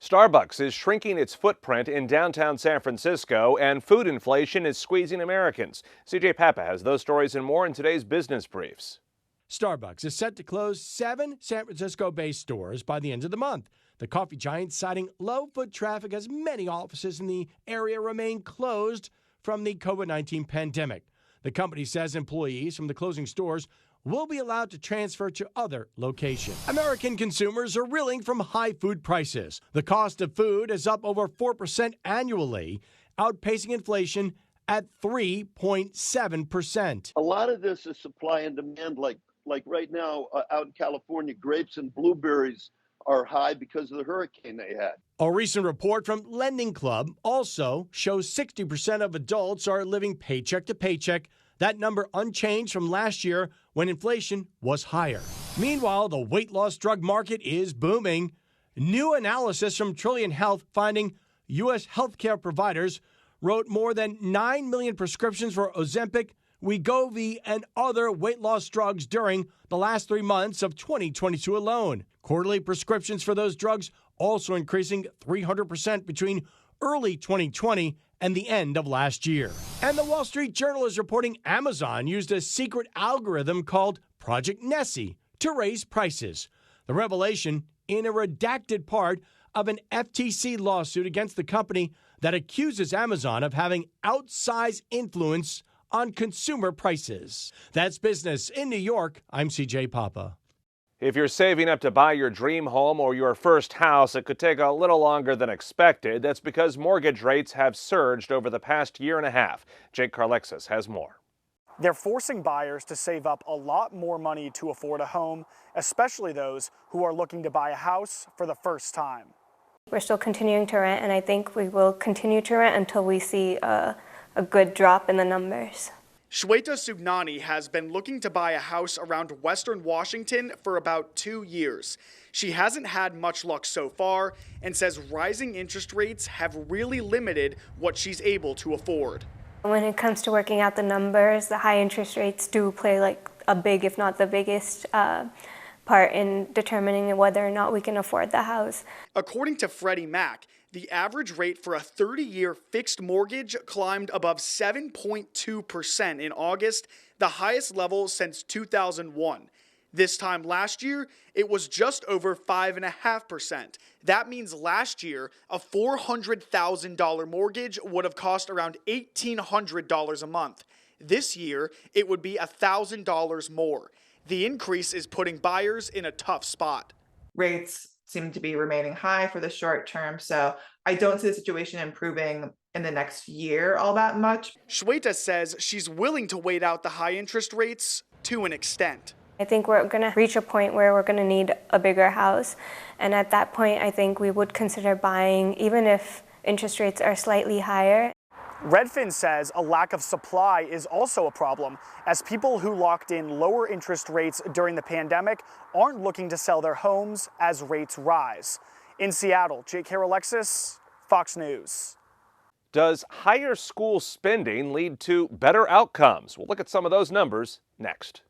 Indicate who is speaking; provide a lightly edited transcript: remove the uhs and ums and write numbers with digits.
Speaker 1: Starbucks is shrinking its footprint in downtown San Francisco, and food inflation is squeezing Americans. CJ Papa has those stories and more in today's Business Briefs.
Speaker 2: Starbucks is set to close 7 San Francisco-based stores by the end of the month. The coffee giant citing low foot traffic as many offices in the area remain closed from the COVID-19 pandemic. The company says employees from the closing stores will be allowed to transfer to other locations. American consumers are reeling from high food prices. The cost of food is up over 4% annually, outpacing inflation at 3.7%.
Speaker 3: A lot of this is supply and demand. Like right now out in California, grapes and blueberries are high because of the hurricane they had.
Speaker 2: A recent report from Lending Club also shows 60% of adults are living paycheck to paycheck. That number unchanged from last year when inflation was higher. Meanwhile, the weight loss drug market is booming. New analysis from Trillion Health finding U.S. healthcare providers wrote more than 9 million prescriptions for Ozempic, Wegovy, and other weight loss drugs during the last 3 months of 2022 alone. Quarterly prescriptions for those drugs also increasing 300% between early 2020 and the end of last year. And the Wall Street Journal is reporting Amazon used a secret algorithm called Project Nessie to raise prices. The revelation in a redacted part of an FTC lawsuit against the company that accuses Amazon of having outsized influence on consumer prices. That's business in New York. I'm CJ Papa.
Speaker 1: If you're saving up to buy your dream home or your first house, it could take a little longer than expected. That's because mortgage rates have surged over the past year and a half. Jake Carlexis has more.
Speaker 4: They're forcing buyers to save up a lot more money to afford a home, especially those who are looking to buy a house for the first time.
Speaker 5: We're still continuing to rent, and I think we will continue to rent until we see a good drop in the numbers.
Speaker 4: Shweta Sugnani has been looking to buy a house around Western Washington for about 2 years. She hasn't had much luck so far and says rising interest rates have really limited what she's able to afford.
Speaker 5: When it comes to working out the numbers, the high interest rates do play like a big, if not the biggest, part in determining whether or not we can afford the house.
Speaker 4: According to Freddie Mac, the average rate for a 30-year fixed mortgage climbed above 7.2% in August, the highest level since 2001. This time last year, it was just over 5.5%. That means last year, a $400,000 mortgage would have cost around $1,800 a month. This year, it would be $1,000 more. The increase is putting buyers in a tough spot.
Speaker 6: Rates seem to be remaining high for the short term, so I don't see the situation improving in the next year all that much.
Speaker 4: Shweta says she's willing to wait out the high interest rates to an extent.
Speaker 5: I think we're going to reach a point where we're going to need a bigger house, and at that point I think we would consider buying even if interest rates are slightly higher.
Speaker 4: Redfin says a lack of supply is also a problem, as people who locked in lower interest rates during the pandemic aren't looking to sell their homes as rates rise. In Seattle, Jake Carlexis, Fox News.
Speaker 1: Does higher school spending lead to better outcomes? We'll look at some of those numbers next.